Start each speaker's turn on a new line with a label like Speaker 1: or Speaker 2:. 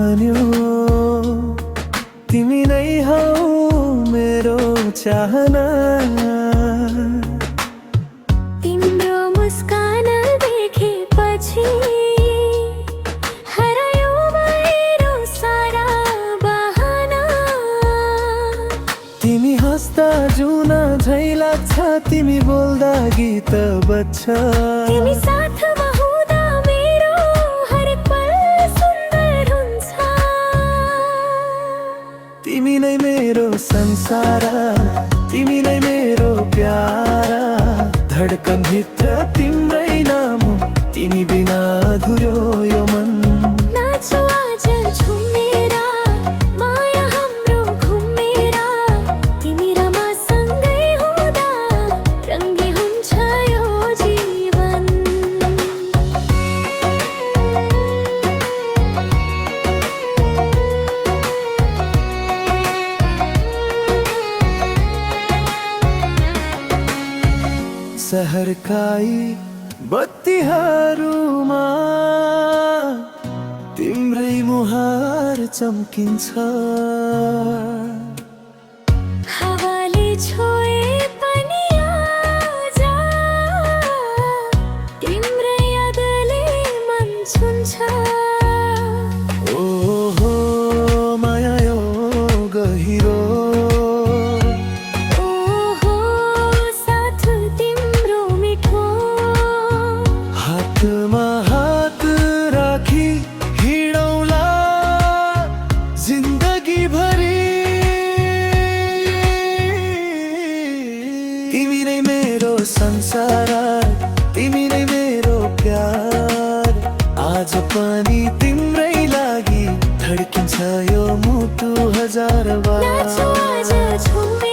Speaker 1: भन्यो तिमी नै हौ मेरो चाहना।
Speaker 2: तिम्रो मुस्कान देखेपछि हरायो मेरो सारा बहाना।
Speaker 1: तिमी हँस्दा जुन झै लाग्छ, तिमी बोल्दा गीत बज्छ।
Speaker 2: तिमी साथमा हुँदा मेरो हरेक पल सुन्दर हुन्छ।
Speaker 1: तिमी नै मेरो संसार, तिमी नै मेरो प्यारा। धडकन भित्र तिम्रै नाम, तिमी बिना अधुरो यो मन।
Speaker 2: नाचो आज झुमेरा माया हाम्रो घुमेरा। तिमी र म सँगै हुँदा रङ्गी हुन्छ यो जीवन।
Speaker 1: सहरका यी बत्तीहरूमा तिम्रै मुहार चम्किन्छ।
Speaker 2: हावाले छोए पनि आज तिम्रै यादले मन छुन्छ।
Speaker 1: ओहो माया यो गहिरो,
Speaker 2: ओहो साथ तिम्रो मिठो।
Speaker 1: हातमा हात राखी हिँडौँला जिन्दगी भरी। तिमी नै मेरो संसार, तिमी नै मेरो प्यार। आज पनि तिम्रै लागि धड्किन्छ यो मुटु हजार बार।
Speaker 2: नाचो आज झुमे